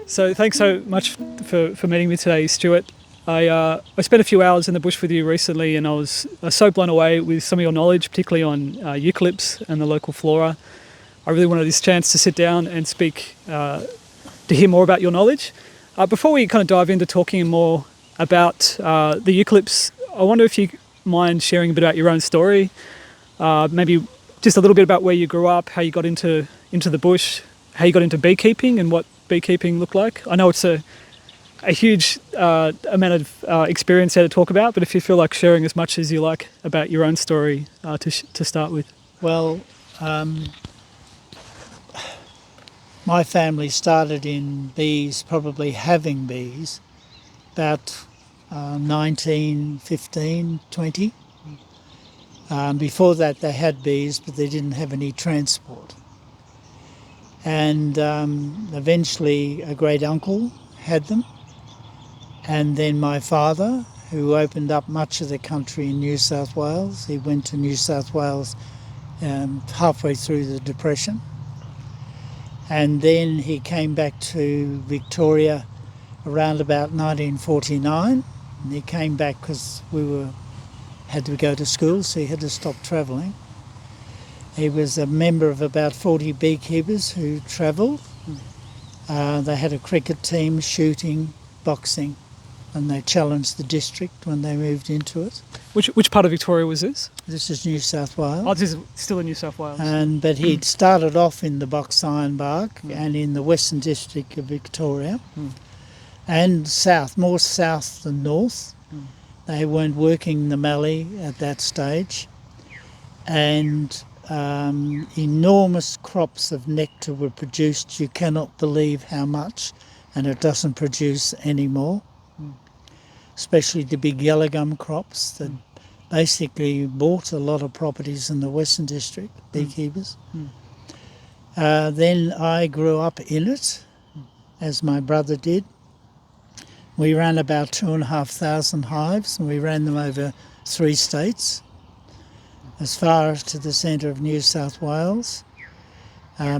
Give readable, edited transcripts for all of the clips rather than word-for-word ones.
So thanks so much for meeting me today, Stuart. I spent a few hours in the bush with you recently, and I was so blown away with some of your knowledge, particularly on eucalypts and the local flora. I really wanted this chance to sit down and speak, to hear more about your knowledge. Before we kind of dive into talking more about the eucalypts, I wonder if you mind sharing a bit about your own story, maybe just a little bit about where you grew up, how you got into the bush, how you got into beekeeping and what beekeeping looked like. I know it's a huge amount of experience there to talk about, but if you feel like sharing as much as you like about your own story to start with. Well, my family started in bees, probably having bees, about 1915, 20. Before that they had bees, but they didn't have any transport. And eventually a great uncle had them, and then my father, who opened up much of the country in New South Wales. He went to New South Wales halfway through the Depression, and then he came back to Victoria around about 1949, and he came back because we had to go to school, so he had to stop travelling. He was a member of about 40 beekeepers who travelled. They had a cricket team, shooting, boxing, and they challenged the district when they moved into it. Which part of Victoria was this? This is New South Wales. Oh, this is still in New South Wales. But he'd started off in the Box Ironbark and in the Western District of Victoria and south, more south than north. They weren't working the mallee at that stage. And enormous crops of nectar were produced. You cannot believe how much, and it doesn't produce anymore. Especially the big yellow gum crops that basically bought a lot of properties in the Western District, beekeepers. Then I grew up in it, as my brother did. We ran about 2,500 hives, and we ran them over 3 states, as far as to the centre of New South Wales,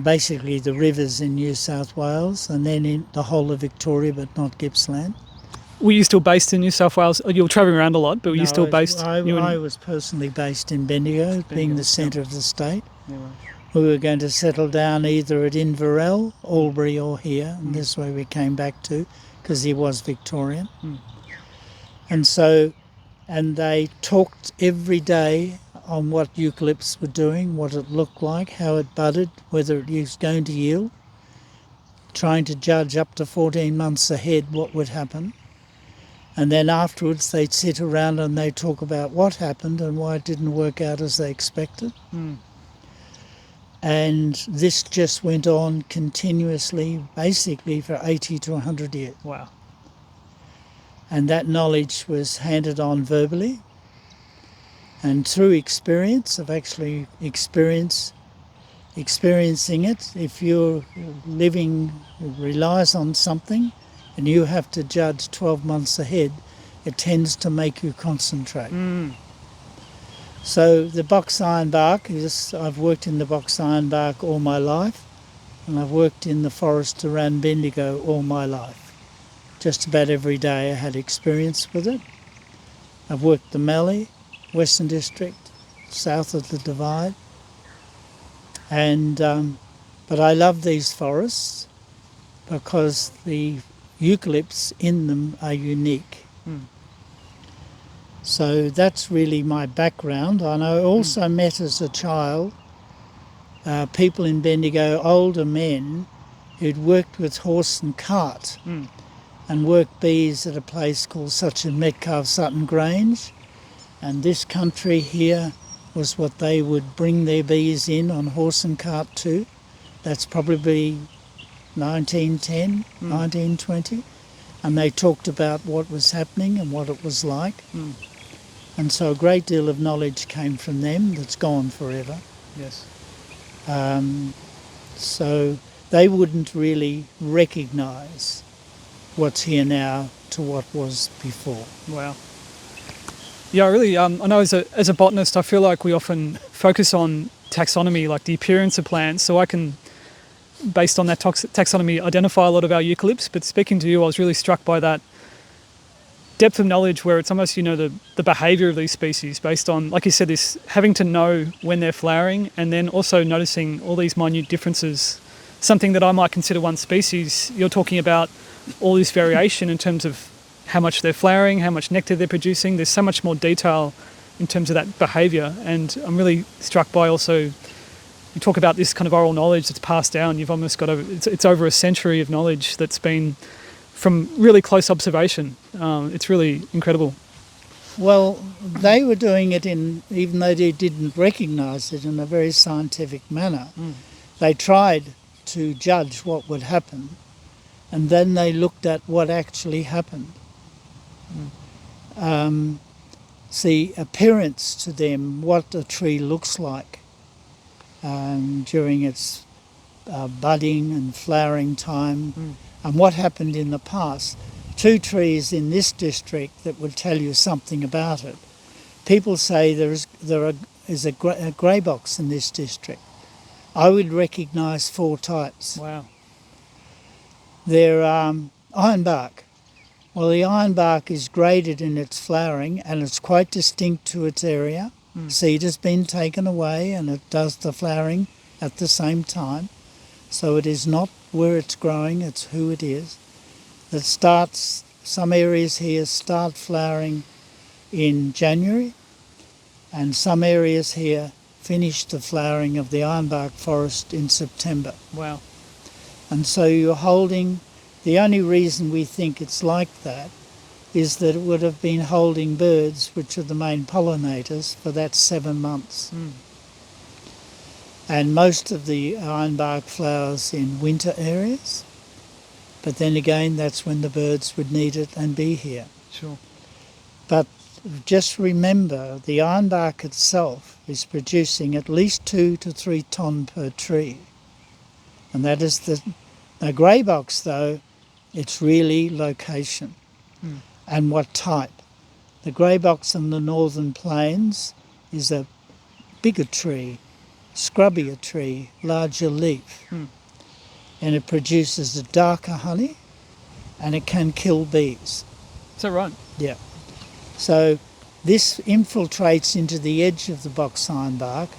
basically the rivers in New South Wales, and then in the whole of Victoria, but not Gippsland. Were you still based in New South Wales? You were travelling around a lot, but were you still based? I was personally based in Bendigo, being the centre of the state. Yeah, right. We were going to settle down either at Inverell, Albury or here, and this way we came back to, because he was Victorian. And they talked every day on what eucalypts were doing, what it looked like, how it budded, whether it was going to yield, trying to judge up to 14 months ahead what would happen. And then afterwards they'd sit around and they'd talk about what happened and why it didn't work out as they expected. And this just went on continuously, basically for 80 to 100 years. Wow. And that knowledge was handed on verbally. And through experience, of actually experiencing it, if your living relies on something and you have to judge 12 months ahead, it tends to make you concentrate. So the Box Ironbark I've worked in the Box Ironbark all my life, and I've worked in the forest around Bendigo all my life. Just about every day I had experience with it. I've worked the mallee, Western District, south of the Divide, and but I love these forests because the eucalypts in them are unique. So that's really my background. And I also met as a child people in Bendigo, older men who'd worked with horse and cart and worked bees at a place called such as Metcalfe Sutton Grange. And this country here was what they would bring their bees in on horse and cart to. That's probably 1910, 1920. And they talked about what was happening and what it was like. And so a great deal of knowledge came from them that's gone forever. Yes. So they wouldn't really recognise what's here now to what was before. Wow. Yeah, I really, I know as a botanist, I feel like we often focus on taxonomy, like the appearance of plants, so I can, based on that taxonomy, identify a lot of our eucalypts. But speaking to you, I was really struck by that depth of knowledge where it's almost, the behaviour of these species based on, like you said, this having to know when they're flowering and then also noticing all these minute differences. Something that I might consider one species, you're talking about all this variation in terms of how much they're flowering, how much nectar they're producing. There's so much more detail in terms of that behaviour, and I'm really struck by also, you talk about this kind of oral knowledge that's passed down. You've almost got it's over a century of knowledge that's been from really close observation. It's really incredible. Well, they were doing it even though they didn't recognise it, in a very scientific manner. They tried to judge what would happen, and then they looked at what actually happened. See, appearance to them, what a tree looks like during its budding and flowering time, and what happened in the past. 2 trees in this district that would tell you something about it. People say there is a grey box in this district. I would recognise 4 types. Wow. They're ironbark. Well, the ironbark is graded in its flowering and it's quite distinct to its area. Seed has been taken away and it does the flowering at the same time. So it is not where it's growing, it's who it is. Some areas here start flowering in January, and some areas here finish the flowering of the ironbark forest in September. Wow. And so you're holding, the only reason we think it's like that is that it would have been holding birds, which are the main pollinators, for that 7 months. And most of the ironbark flowers in winter areas, but then again that's when the birds would need it and be here. Sure. But just remember, the ironbark itself is producing at least 2 to 3 tonne per tree. And that is the grey box, though, it's really location and what type. The grey box in the northern plains is a bigger tree, scrubbier tree, larger leaf. And it produces a darker honey and it can kill bees. Is that right? Yeah. So this infiltrates into the edge of the box ironbark,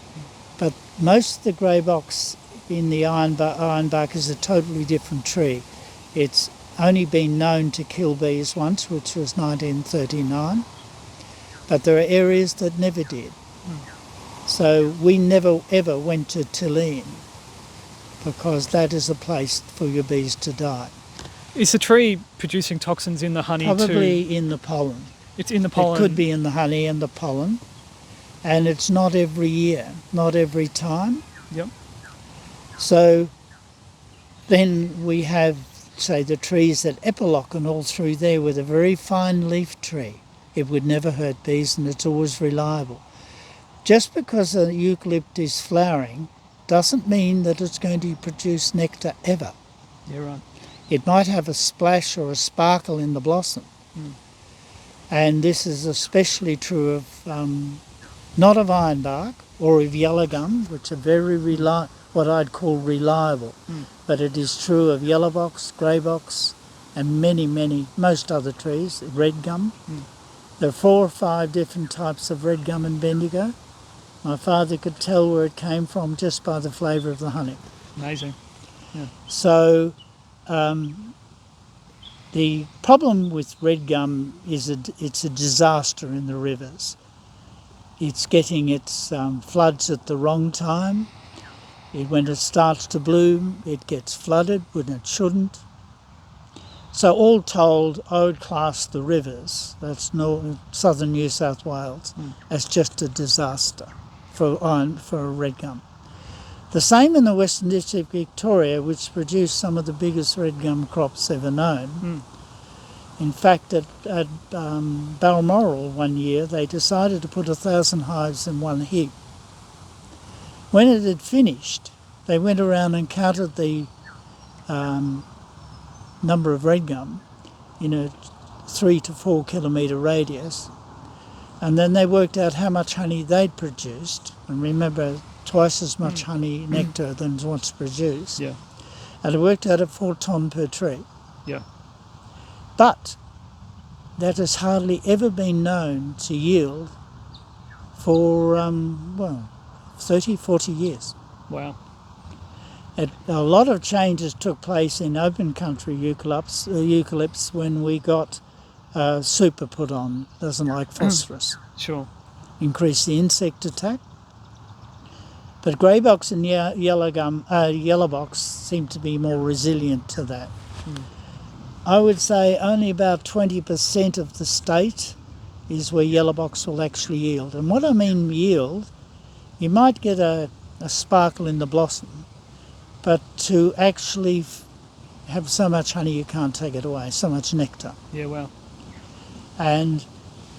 but most of the grey box in the ironbark is a totally different tree. It's only been known to kill bees once, which was 1939, but there are areas that never did. So we never ever went to Tilleen because that is a place for your bees to die. Is the tree producing toxins in the honey too? Probably in the pollen. It's in the pollen. It could be in the honey and the pollen, and it's not every year, not every time. Yep. So then we have, say, the trees at Epilock and all through there with a very fine leaf tree. It would never hurt bees and it's always reliable. Just because a eucalypt is flowering doesn't mean that it's going to produce nectar ever. Yeah, right. It might have a splash or a sparkle in the blossom. And this is especially true of not of ironbark or of yellow gum, which are very what I'd call reliable. But it is true of yellow box, grey box, and most other trees, red gum. There are 4 or 5 different types of red gum in Bendigo. My father could tell where it came from just by the flavour of the honey. Amazing. Yeah. So the problem with red gum is it's a disaster in the rivers. It's getting its floods at the wrong time. When it starts to bloom, it gets flooded when it shouldn't. So all told, I would class the rivers, that's southern New South Wales, as just a disaster for red gum. The same in the Western District Victoria, which produced some of the biggest red gum crops ever known. In fact, at Balmoral one year, they decided to put 1,000 hives in one heap. When it had finished, they went around and counted the number of red gum, in a 3 to 4 kilometre radius. And then they worked out how much honey they'd produced. And remember, twice as much honey nectar than what's produced. Yeah. And it worked out at 4 tonne per tree. Yeah. But that has hardly ever been known to yield for, 30, 40 years. Wow. A lot of changes took place in open country eucalypts when we got super put on, doesn't like phosphorus. Sure. Increased the insect attack. But grey box and yellow box seem to be more resilient to that. I would say only about 20% of the state is where yellow box will actually yield. And what I mean yield, you might get a sparkle in the blossom, but to actually have so much honey you can't take it away, so much nectar. Yeah, wow. And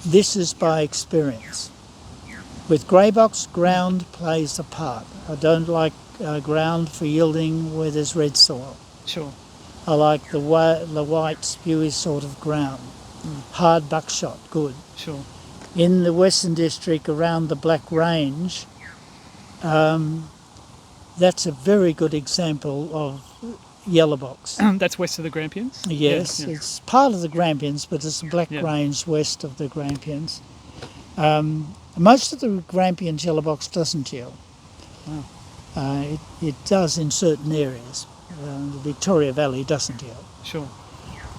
this is by experience. With grey box, ground plays a part. I don't like ground for yielding where there's red soil. Sure. I like the white, spewy sort of ground. Hard buckshot, good. Sure. In the Western District around the Black Range, that's a very good example of yellow box. That's west of the Grampians? Yes, Yeah. it's part of the Grampians, but it's the Black Yeah. Range west of the Grampians. Most of the Grampians yellow box doesn't yield. Wow. It does in certain areas. The Victoria Valley doesn't yield. Sure.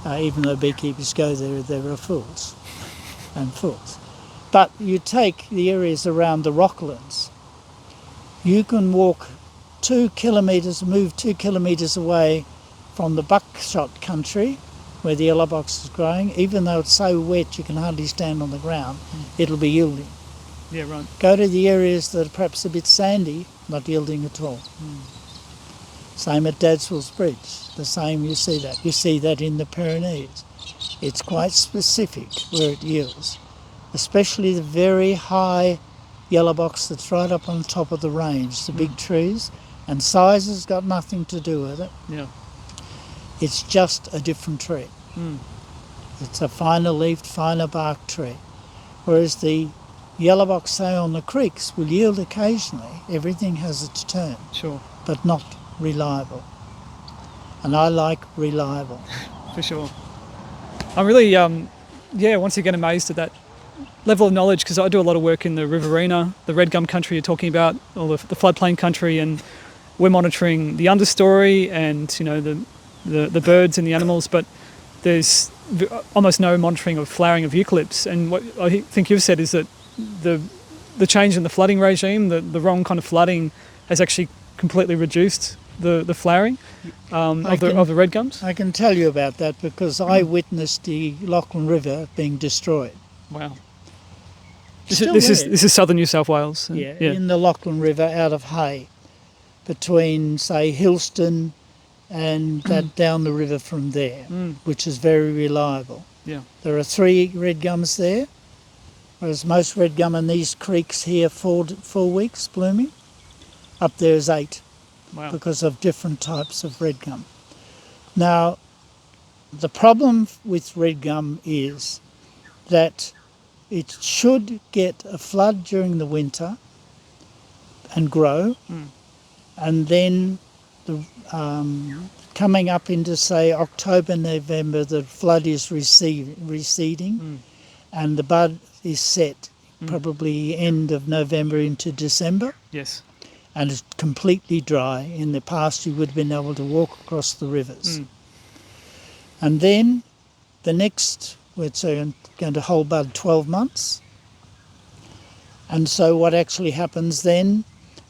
Even though beekeepers go there are fools and fools. But you take the areas around the Rocklands, you can walk 2 kilometres, move 2 kilometres away from the buckshot country where the yellow box is growing. Even though it's so wet you can hardly stand on the ground, it'll be yielding. Yeah, right. Go to the areas that are perhaps a bit sandy, not yielding at all. Same at Dadswell's Bridge, the same, you see that. You see that in the Pyrenees. It's quite specific where it yields, especially the very high yellow box that's right up on top of the range, the big trees, and size has got nothing to do with it. Yeah. It's just a different tree. It's a finer leafed, finer bark tree. Whereas the yellow box, say, on the creeks will yield occasionally. Everything has its turn. Sure. But not reliable. And I like reliable. For sure. I'm really, once again amazed at that level of knowledge, because I do a lot of work in the Riverina, the red gum country you're talking about, or the floodplain country, and we're monitoring the understory and, the birds and the animals, but there's almost no monitoring of flowering of eucalypts. And what I think you've said is that the change in the flooding regime, the wrong kind of flooding, has actually completely reduced the flowering of the red gums. I can tell you about that because I witnessed the Lachlan River being destroyed. Wow. This is southern New South Wales. In the Lachlan River out of Hay, between, say, Hillston and that down the river from there, which is very reliable. Yeah. There are 3 red gums there, whereas most red gum in these creeks here 4 weeks blooming. Up there is 8. Wow. Because of different types of red gum. Now, the problem with red gum is that it should get a flood during the winter and grow, and then coming up into, say, October, November, the flood is receding, and the bud is set probably end of November into December. Yes. And it's completely dry. In the past, you would have been able to walk across the rivers. And then the next, it's going to hold bud 12 months. And so what actually happens then,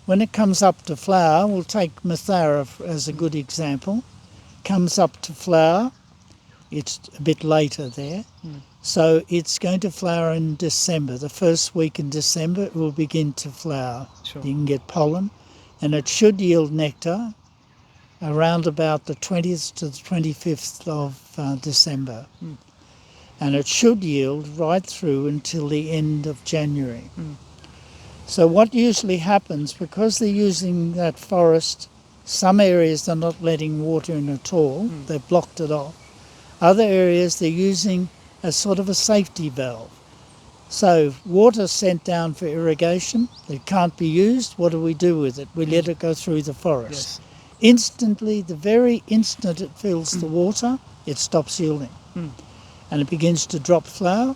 when it comes up to flower, we'll take Mathara as a good example, comes up to flower, it's a bit later there. So it's going to flower in December. The first week in December it will begin to flower. Sure. You can get pollen, and it should yield nectar around about the 20th to the 25th of December. And it should yield right through until the end of January. So what usually happens, because they're using that forest, some areas they're not letting water in at all, they've blocked it off. Other areas they're using as sort of a safety valve. So water sent down for irrigation, it can't be used. What do we do with it? We let it go through the forest. Yes. Instantly, the very instant it fills the water, it stops yielding. And it begins to drop flower,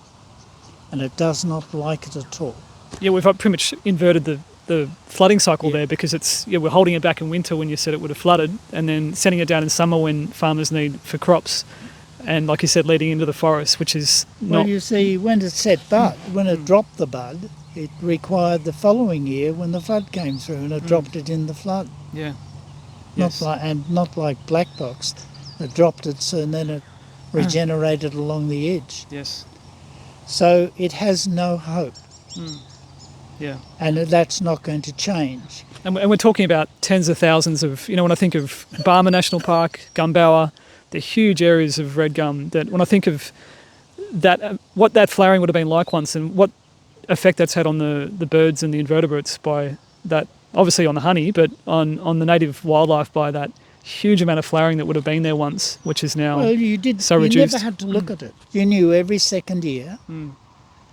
and it does not like it at all. Yeah, we've pretty much inverted the flooding cycle Yeah. there, because it's we're holding it back in winter when you said it would have flooded, and then sending it down in summer when farmers need for crops, and like you said, leading into the forest, which is Well, not. you see, when it set bud, when it dropped the bud, it required the following year when the flood came through, and it dropped it in the flood. Yeah. Yes. Not like black box. It dropped it, so and then it regenerated along the edge. Yes. So it has no hope, Yeah. and that's not going to change. And we're talking about tens of thousands of, when I think of Barmer National Park, Gumbower, they're huge areas of red gum that when I think of that, what that flowering would have been like once, and what effect that's had on the birds and the invertebrates by that, obviously on the honey, but on the native wildlife by that huge amount of flowering that would have been there once, which is now Well, so you reduced. never had to look at it. You knew every second year.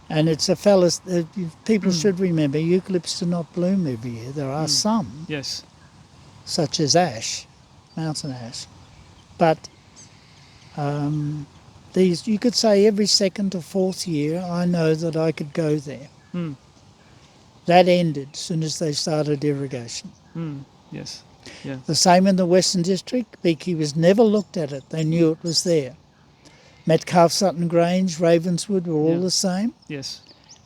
And it's a fallacy. People should remember, eucalypts do not bloom every year. There are some, Yes. such as ash, mountain ash. But these, you could say every second or fourth year, I know that I could go there. That ended as soon as they started irrigation. Yes. Yeah. The same in the Western District. Beekeepers never looked at it. They knew it was there. Metcalfe, Sutton Grange, Ravenswood were all the same. Yes.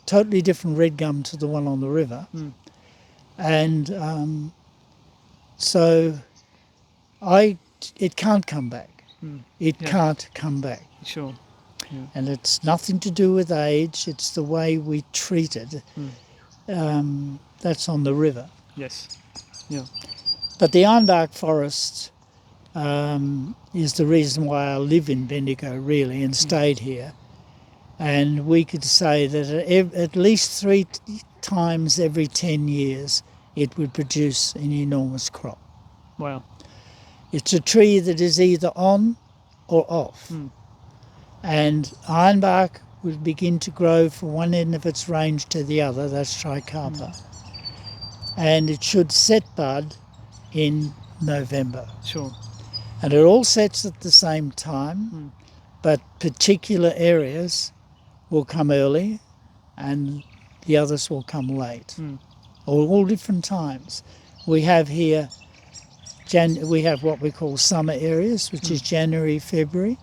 Totally different red gum to the one on the river. And so it can't come back. It can't come back. Sure. Yeah. And it's nothing to do with age, it's the way we treat it. That's on the river. Yes. Yeah. But the Ironbark Forest is the reason why I live in Bendigo, really, and stayed here. And we could say that at least 3 times every 10 years it would produce an enormous crop. Wow. It's a tree that is either on or off. And ironbark would begin to grow from one end of its range to the other, that's tricarpa. And it should set bud in November. Sure. And it all sets at the same time, but particular areas will come early and the others will come late, all different times. We have here, we have what we call summer areas, which is January, February.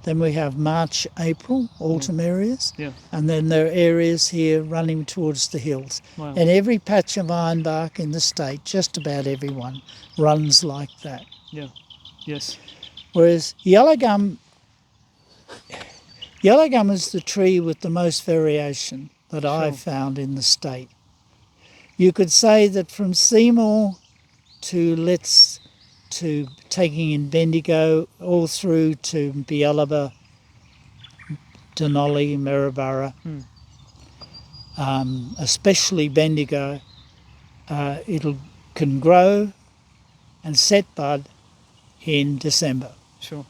Then we have March, April, autumn areas. Yeah. And then there are areas here running towards the hills. Wow. And every patch of ironbark in the state, just about everyone, runs like that. Yeah. Yes. Whereas yellow gum is the tree with the most variation that I've found in the state. You could say that from Seymour to taking in Bendigo all through to Bialaba, Denali, Maryborough, especially Bendigo, can grow and set bud in December. Sure.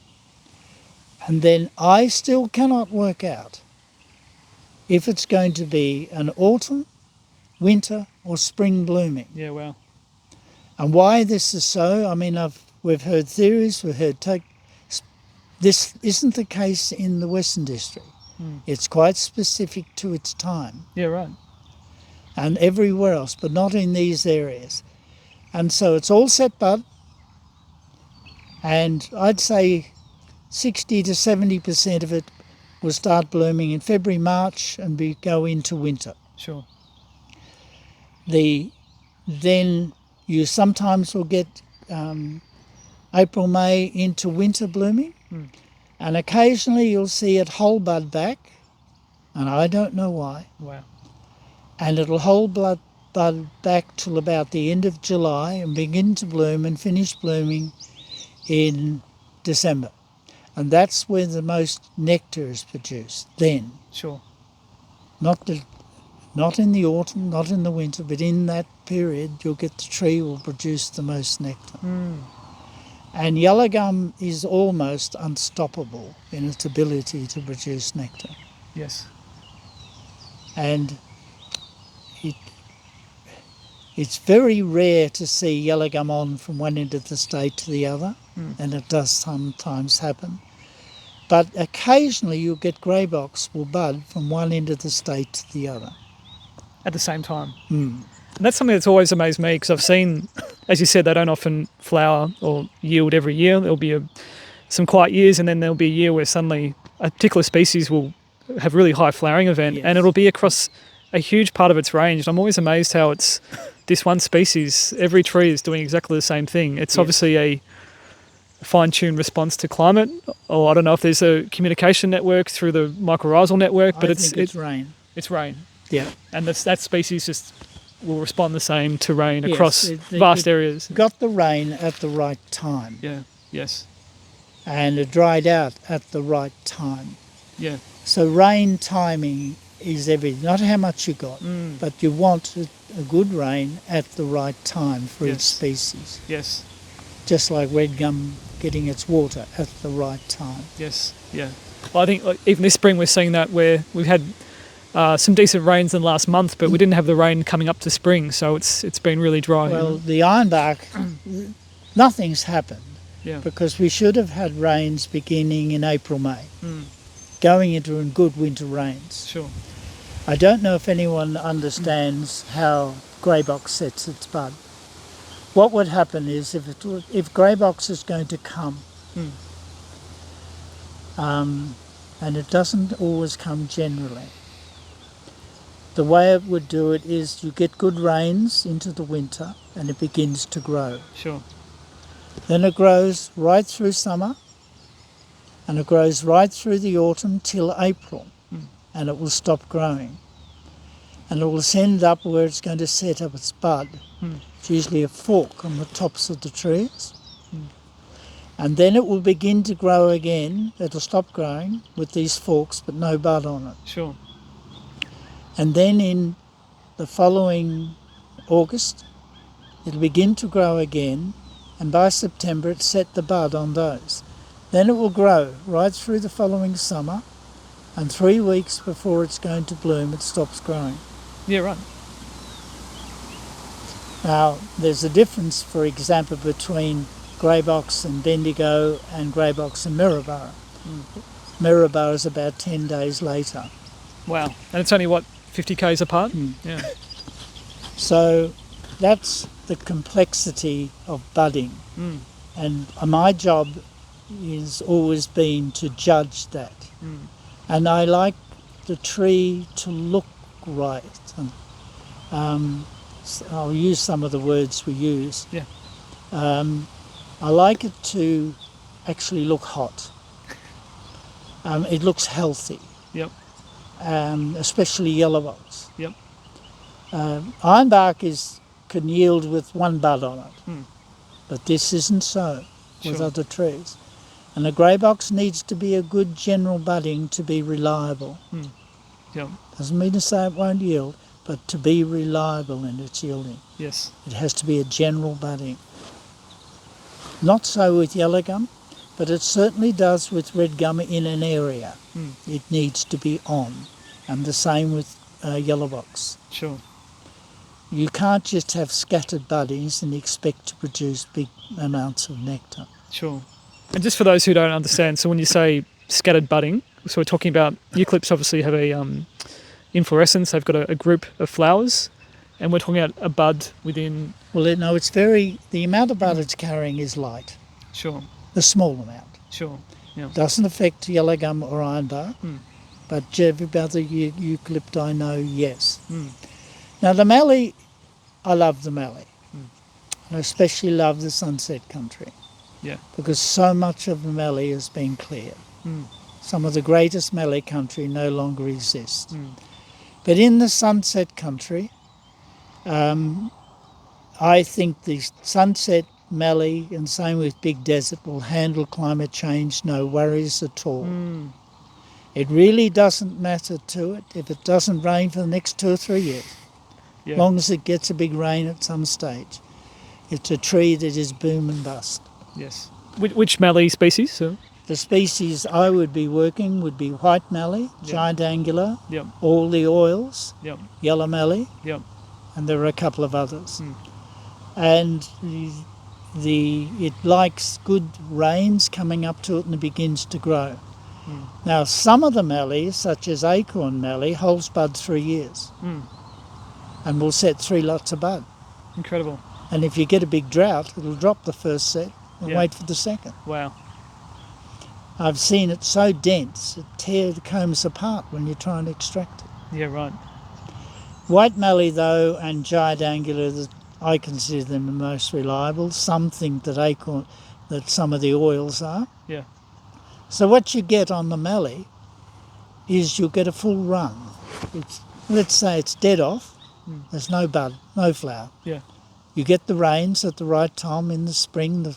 And then I still cannot work out if it's going to be an autumn, winter or spring blooming. Yeah. Wow. And why this is so, I mean, we've heard theories, this isn't the case in the Western District. It's quite specific to its time. Yeah. Right. And everywhere else, but not in these areas. And so it's all set bud, and I'd say 60 to 70% of it will start blooming in February, March and go into winter. Sure. Then you sometimes will get April, May into winter blooming, and occasionally you'll see it hold bud back, and I don't know why. Wow. And it'll hold bud back till about the end of July and begin to bloom and finish blooming in December. And that's where the most nectar is produced then. Sure. Not in the autumn, not in the winter, but in that period the tree will produce the most nectar. And yellow gum is almost unstoppable in its ability to produce nectar. Yes. And it's very rare to see yellow gum on from one end of the state to the other, and it does sometimes happen. But occasionally you'll get grey box will bud from one end of the state to the other. At the same time. Mm. And that's something that's always amazed me, because I've seen, as you said, they don't often flower or yield every year. There'll be some quiet years, and then there'll be a year where suddenly a particular species will have really high flowering event, Yes. and it'll be across a huge part of its range. I'm always amazed how it's this one species, every tree is doing exactly the same thing. It's Yes. obviously a fine-tuned response to climate, or I don't know if there's a communication network through the mycorrhizal network, but I think it's rain. It's rain. Yeah. And that species just will respond the same to rain Yes, across vast areas. Got the rain at the right time. Yeah, yes, And it dried out at the right time. yeah, So rain timing is everything. Not how much you got, but you want a good rain at the right time for each Yes. species. yes, Just like red gum getting its water at the right time. yes, yeah. Well, I think like, even this spring we're seeing that, where we've had some decent rains in the last month, but we didn't have the rain coming up to spring, so it's been really dry. Well, the ironbark, nothing's happened yeah, because we should have had rains beginning in April, May, going into good winter rains. sure. I don't know if anyone understands how grey box sets its bud. What would happen is if grey box is going to come, and it doesn't always come generally, the way it would do it is you get good rains into the winter and it begins to grow. Sure. Then it grows right through summer and it grows right through the autumn till April, and it will stop growing. And it will end up where it's going to set up its bud. It's usually a fork on the tops of the trees. And then it will begin to grow again. It'll stop growing with these forks but no bud on it. Sure. And then in the following August, it'll begin to grow again, and by September it's set the bud on those. Then it will grow right through the following summer, and 3 weeks before it's going to bloom it stops growing. Yeah, right. Now there's a difference, for example, between grey box and Bendigo and grey box and Maryborough. Maryborough is about 10 days later. Wow. And it's only, what, 50 k's apart? Yeah. So that's the complexity of budding. And my job has always been to judge that. And I like the tree to look right. I'll use some of the words we use. Yeah. I like it to actually look hot. It looks healthy. Yep. Especially yellow box. Yep. Ironbark can yield with one bud on it, but this isn't so with Sure. other trees. And a grey box needs to be a good general budding to be reliable. Yep. Doesn't mean to say it won't yield, but to be reliable in its yielding. Yes. It has to be a general budding. Not so with yellow gum, but it certainly does with red gum in an area. It needs to be on, and the same with yellow box. Sure. You can't just have scattered buddings and expect to produce big amounts of nectar. Sure. And just for those who don't understand, so when you say scattered budding, so we're talking about eucalypts obviously have a inflorescence, they've got a group of flowers, and we're talking about a bud within... Well, no, the amount of bud it's carrying is light, Sure. a small amount. Sure. Yeah. Doesn't affect yellow gum or ironbark, but every other eucalypt I know, yes. Now the mallee, I love the mallee. I especially love the sunset country. Yeah. Because so much of the mallee has been cleared. Some of the greatest mallee country no longer exists. But in the sunset country, I think the sunset mallee, and same with big desert, will handle climate change, no worries at all. It really doesn't matter to it if it doesn't rain for the next 2 or 3 years. Yeah. As long as it gets a big rain at some stage. It's a tree that is boom and bust. Yes. Which mallee species? So, The species I would be working would be white mallee, giant angular, yep, all the oils, yep, yellow mallee, yep. and there are a couple of others. Mm. And it likes good rains coming up to it and it begins to grow. Mm. Now, some of the mallees, such as acorn mallee, holds bud 3 years Mm. and will set 3 lots of bud. Incredible. And if you get a big drought, it'll drop the first set and Yeah. wait for the second. Wow. I've seen it so dense, it tears the combs apart when you try and extract it. Yeah, right. White mallee, though, and giant angular, I consider them the most reliable. Some think that some of the oils are. Yeah. So what you get on the mallee is you'll get a full run. Let's say it's dead off. There's no bud, no flower. Yeah. You get the rains at the right time in the spring,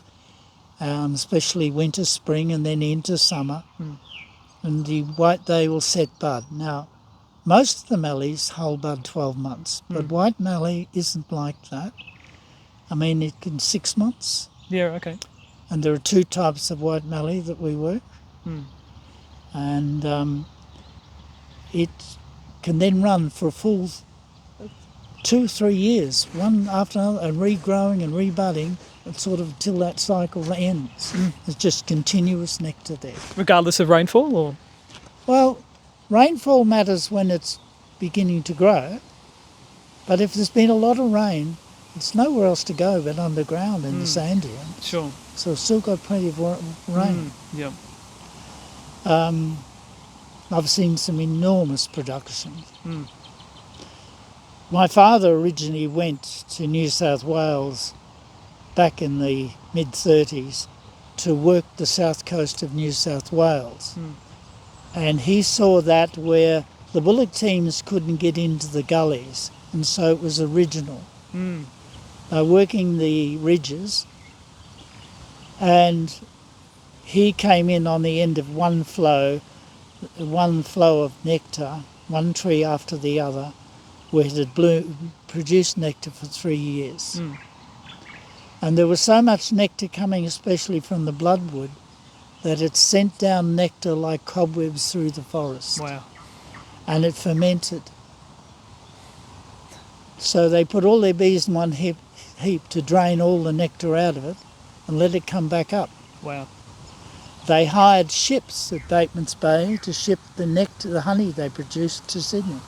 especially winter, spring, and then into summer. And they will set bud. Now, most of the mallees hold bud 12 months, but white mallee isn't like that. I mean, it can 6 months. Yeah, okay. And there are 2 types of white mallee that we work. And it can then run for a full 2-3 years, one after another, and regrowing and rebudding, sort of till that cycle ends. It's just continuous nectar there. Regardless of rainfall, or? Well, rainfall matters when it's beginning to grow, but if there's been a lot of rain, it's nowhere else to go but underground in the sand dunes. Sure. So it's still got plenty of rain. Yeah. I've seen some enormous production. My father originally went to New South Wales back in the mid-30s to work the south coast of New South Wales. And he saw that where the bullock teams couldn't get into the gullies, and so it was original. Working the ridges, and he came in on the end of one flow of nectar, one tree after the other, where it had produced nectar for 3 years. And there was so much nectar coming, especially from the bloodwood, that it sent down nectar like cobwebs through the forest. Wow. And it fermented. So they put all their bees in one heap to drain all the nectar out of it and let it come back up. Wow. They hired ships at Bateman's Bay to ship the nectar, the honey they produced, to Sydney.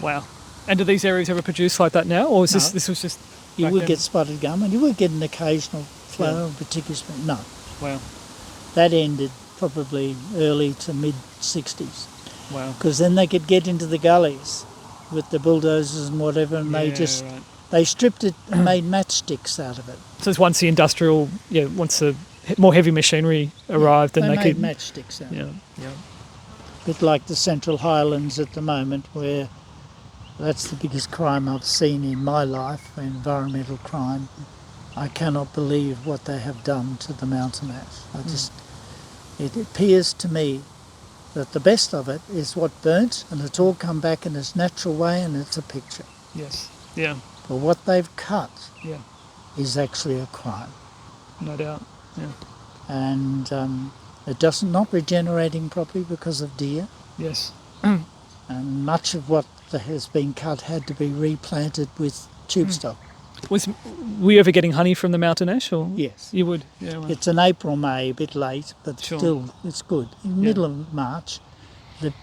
Wow. And do these areas ever produce like that now, or is No. this was just? You back would then? get spotted gum and you would get an occasional flower, particular. No, Wow. that ended probably early to mid-60s. Wow. Because then they could get into the gullies with the bulldozers and whatever, and Right. they stripped it and made matchsticks out of it. So it's once the more heavy machinery arrived, then they they made could. matchsticks out of it. Yeah. A bit like the Central Highlands at the moment, where that's the biggest crime I've seen in my life, environmental crime. I cannot believe what they have done to the mountain ash. It appears to me that the best of it is what burnt, and it's all come back in its natural way, and it's a picture. Yes. Yeah. But what they've cut Yeah. is actually a crime. No doubt. Yeah. And it doesn't not regenerating properly because of deer, Yes. and much of what has been cut had to be replanted with tube stock. Were you ever getting honey from the mountain ash, or? Yes. You would. Yeah. Wow. It's an April, May, a bit late, but Sure. still it's good. In the middle of March, the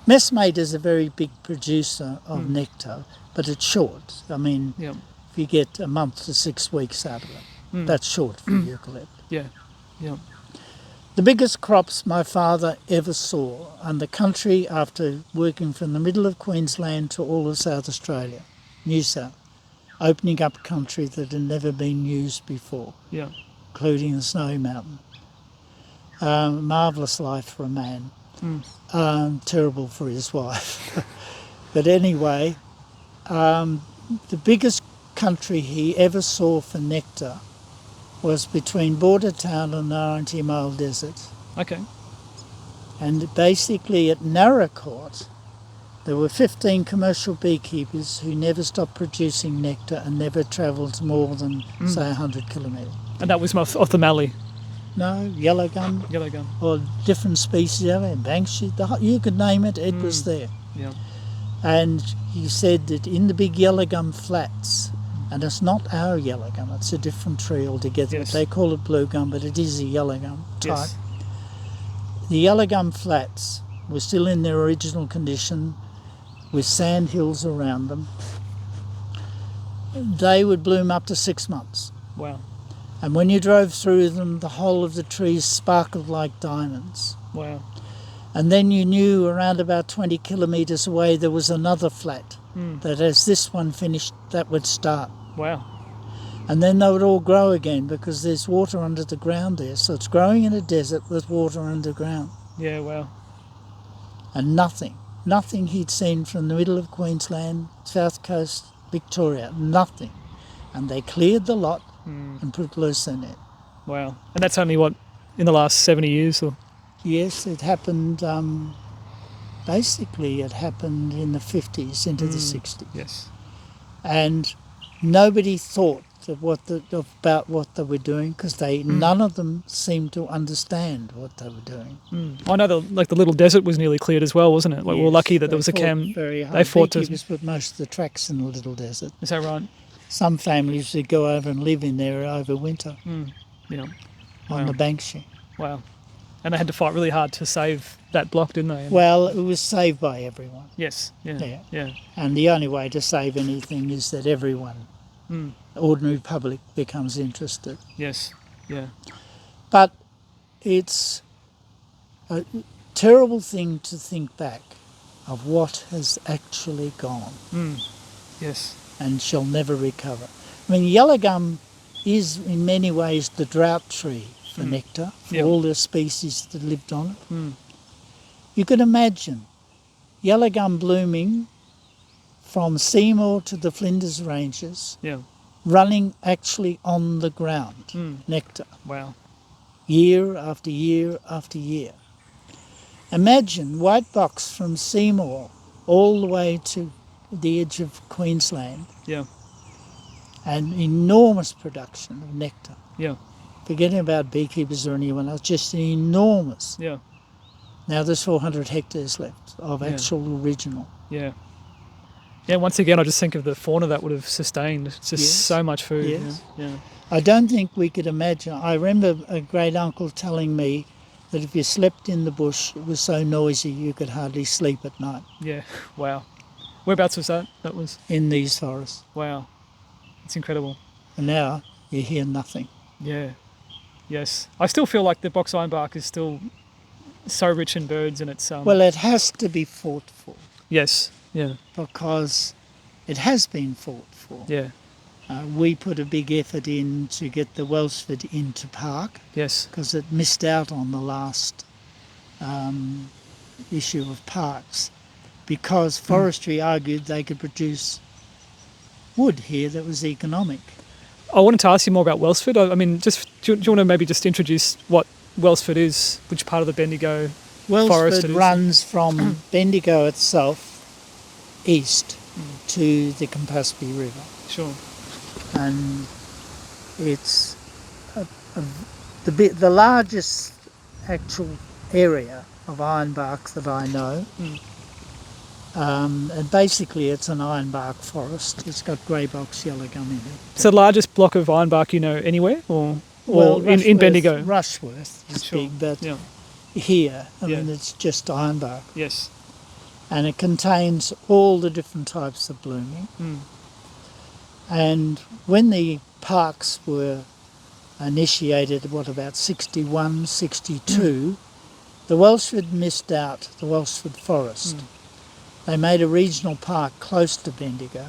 messmate is a very big producer of nectar, but it's short. I mean, Yeah. if you get a month to 6 weeks out of it, that's short for eucalypt. Yeah. Yeah. The biggest crops my father ever saw, and the country, after working from the middle of Queensland to all of South Australia, New South, opening up country that had never been used before, Yeah. including the Snowy Mountain. Marvellous life for a man. Terrible for his wife. But anyway, the biggest country he ever saw for nectar was between Border Town and the 90-mile desert. Okay. And basically at Narracourt, there were 15 commercial beekeepers who never stopped producing nectar and never travelled more than, say, 100 kilometres. And that was off the mallee, No, yellow gum, yellow gum. or different species of it, Banksheet, you could name it, it was there. Yeah. And he said that in the big yellow gum flats, and it's not our yellow gum, it's a different tree altogether. Yes. They call it blue gum, but it is a yellow gum type. Yes. The yellow gum flats were still in their original condition with sand hills around them. They would bloom up to 6 months. Wow. And when you drove through them, the whole of the trees sparkled like diamonds. Wow. And then you knew around about 20 kilometres away there was another flat that as this one finished, that would start. Wow. And then they would all grow again because there's water under the ground there. So it's growing in a desert with water underground. Yeah, wow. And nothing he'd seen from the middle of Queensland, South Coast, Victoria, nothing. And they cleared the lot and put loose in it. Wow. And that's only, what, in the last 70 years? Or? Yes, it happened, basically it happened in the 50s into the 60s. Yes. And nobody thought about what they were doing because none of them seemed to understand what they were doing. I know the little desert was nearly cleared as well, wasn't it? Like, we were lucky that there was a cam. Very hard. They fought to. Beekeepers put most of the tracks in the little desert. Is that right? Some families would go over and live in there over winter Yeah. on the Banksheet. Wow. And they had to fight really hard to save that block, didn't they? Well, it was saved by everyone. Yes. Yeah. Yeah. And the only way to save anything is that everyone, ordinary public, becomes interested. Yes. Yeah. But it's a terrible thing to think back of what has actually gone Yes. and shall never recover. I mean, yellow gum is in many ways the drought tree for nectar, for all the species that lived on it. You can imagine yellow gum blooming from Seymour to the Flinders Ranges, running actually on the ground, nectar, Wow. year after year after year. Imagine white box from Seymour all the way to the edge of Queensland, Yeah. and enormous production of nectar. Yeah. Forgetting about beekeepers or anyone else, just enormous. Yeah. Now there's 400 hectares left of actual original. Yeah. Yeah, once again, I just think of the fauna that would have sustained. It's just so much food. Yes. Yeah. I don't think we could imagine. I remember a great uncle telling me that if you slept in the bush, it was so noisy you could hardly sleep at night Yeah. Wow. Whereabouts was that? That was, in these forests. wow. It's incredible. And now you hear nothing. Yeah. Yes. I still feel like the Box Ironbark is still so rich in birds, and it's Well, it has to be fought for yes. Yeah. because it has been fought for. Yeah. We put a big effort in to get the Wellsford into park Yes. because it missed out on the last issue of parks because forestry argued they could produce wood here that was economic. I wanted to ask you more about Wellsford. I mean, just do you want to maybe just introduce what Wellsford is, which part of the Bendigo forest it Wellsford is? runs from Bendigo itself east to the Campaspe River. Sure. And it's the largest actual area of ironbark that I know. And basically it's an ironbark forest. It's got grey box yellow gum in it. It's the largest block of ironbark you know anywhere, or in Bendigo? Rushworth is Sure. big, but Yeah. here, I mean, it's just ironbark. Yes. And it contains all the different types of blooming. And when the parks were initiated, about 61, 62, the Wellsford missed out, the Wellsford Forest. They made a regional park close to Bendigo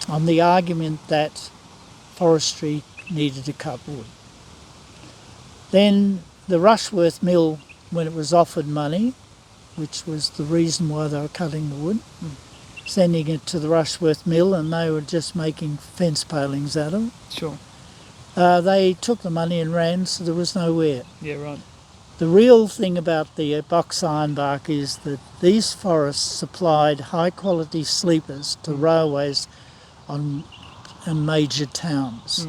on the argument that forestry needed to cut wood. Then the Rushworth Mill, when it was offered money, which was the reason why they were cutting the wood, sending it to the Rushworth Mill, and they were just making fence palings out of it. Sure. They took the money and ran, so there was nowhere. Yeah, right. The real thing about the Box Ironbark is that these forests supplied high quality sleepers to railways in major towns.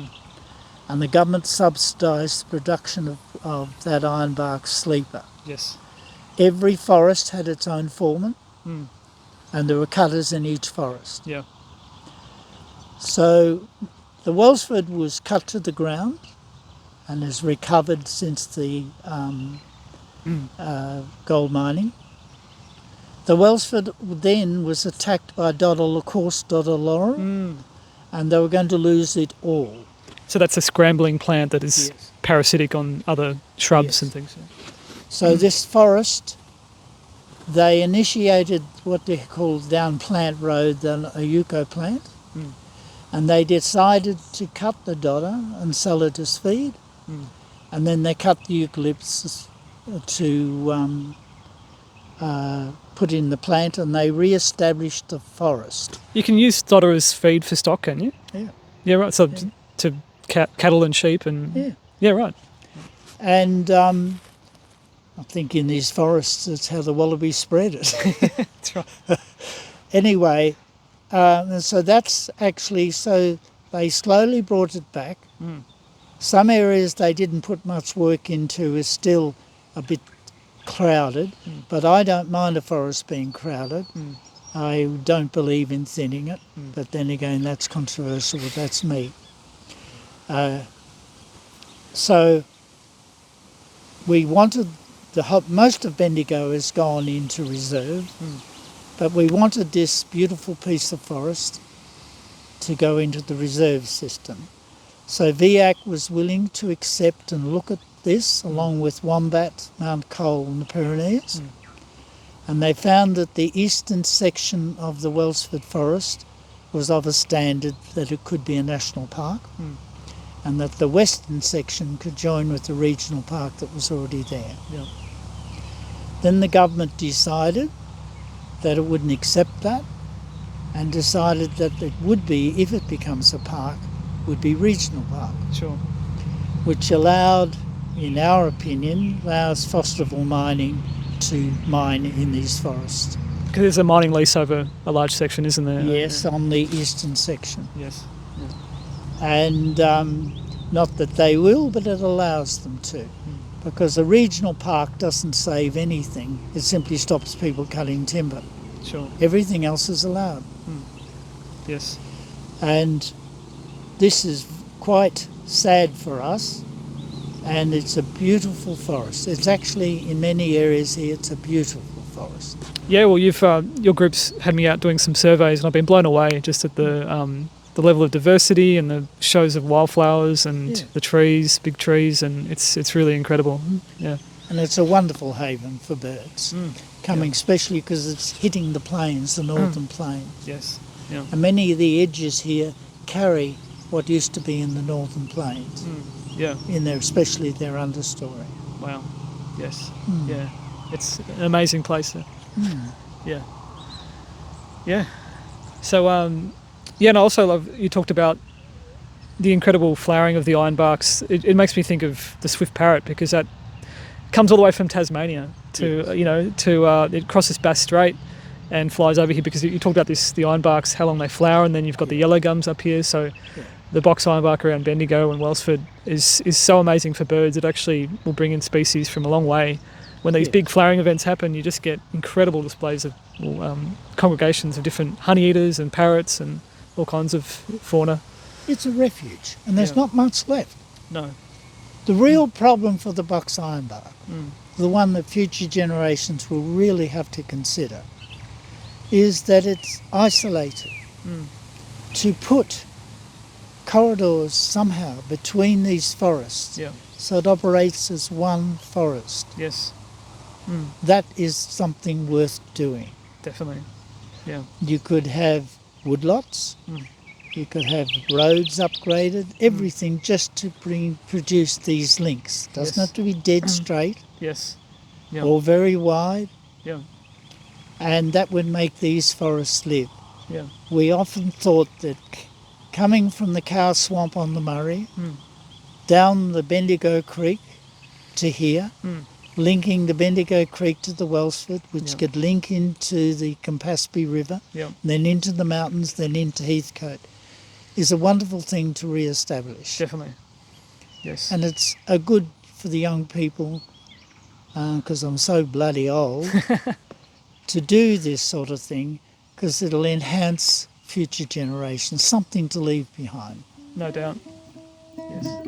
and the government subsidised the production of that ironbark sleeper. Yes. Every forest had its own foreman, Mm. and there were cutters in each forest. Yeah. So the Wellsford was cut to the ground and has recovered since the gold mining. The Wellsford then was attacked by coarse dodder laurel, and they were going to lose it all. So that's a scrambling plant that is Yes. parasitic on other shrubs Yes. and things. So this forest, they initiated what they call down Plant Road, a eucalypt, and they decided to cut the dodder and sell it as feed, and then they cut the eucalypts to put in the plant, and they re-established the forest. You can use dodder as feed for stock, can you? Yeah. Yeah, right. So to cattle and sheep and... Yeah, right. And I think in these forests, that's how the wallaby spread it. That's right. Anyway, so that's actually, so they slowly brought it back. Some areas they didn't put much work into is still a bit crowded, but I don't mind a forest being crowded. I don't believe in thinning it, but then again, that's controversial, but that's me. So we wanted, most of Bendigo has gone into reserve, but we wanted this beautiful piece of forest to go into the reserve system. So VAC was willing to accept and look at this, along with Wombat, Mount Cole and the Pyrenees. And they found that the eastern section of the Wellsford Forest was of a standard that it could be a national park, and that the western section could join with the regional park that was already there. Yeah. Then the government decided that it wouldn't accept that, and decided that it would be, if it becomes a park, would be regional park, Sure. which allowed, in our opinion, allows Fosterville Mining to mine in these forests. Because there's a mining lease over a large section, isn't there? Yes, on the eastern section. Yes. And not that they will, but it allows them to. Because a regional park doesn't save anything, it simply stops people cutting timber. Sure. Everything else is allowed. Yes. And this is quite sad for us, and it's a beautiful forest. It's actually, in many areas here, it's a beautiful forest. Yeah, well, you've your group's had me out doing some surveys, and I've been blown away just at the level of diversity and the shows of wildflowers and the trees, big trees, and it's really incredible. Yeah. And it's a wonderful haven for birds, coming especially because it's hitting the plains, the northern plains. Yes. Yeah. And many of the edges here carry what used to be in the northern plains, Yeah. in their, especially their understory. Wow. Yes. Yeah. It's an amazing place there. Yeah. Yeah. So, yeah, and I also love, you talked about the incredible flowering of the ironbarks. It makes me think of the swift parrot, because that comes all the way from Tasmania to, it crosses Bass Strait and flies over here, because you talked about this, the ironbarks, how long they flower, and then you've got the yellow gums up here. So the box ironbark around Bendigo and Wellsford is so amazing for birds. It actually will bring in species from a long way. When these big flowering events happen, you just get incredible displays of congregations of different honey eaters and parrots and all kinds of fauna. It's a refuge, and there's not much left. No. The real problem for the box ironbark, the one that future generations will really have to consider, is that it's isolated. To put corridors somehow between these forests, so it operates as one forest. Yes. That is something worth doing. Definitely. Yeah. You could have woodlots, you could have roads upgraded, everything just to produce these links. Doesn't have to be dead straight Yes. Yeah. or very wide, Yeah. and that would make these forests live. Yeah. We often thought that coming from the cow swamp on the Murray, down the Bendigo Creek to here, linking the Bendigo Creek to the Wellsford, which could link into the Campaspe River, then into the mountains, then into Heathcote, is a wonderful thing to re-establish. Definitely. Yes. And it's a good for the young people, because I'm so bloody old, to do this sort of thing, because it'll enhance future generations, something to leave behind. No doubt. Yes.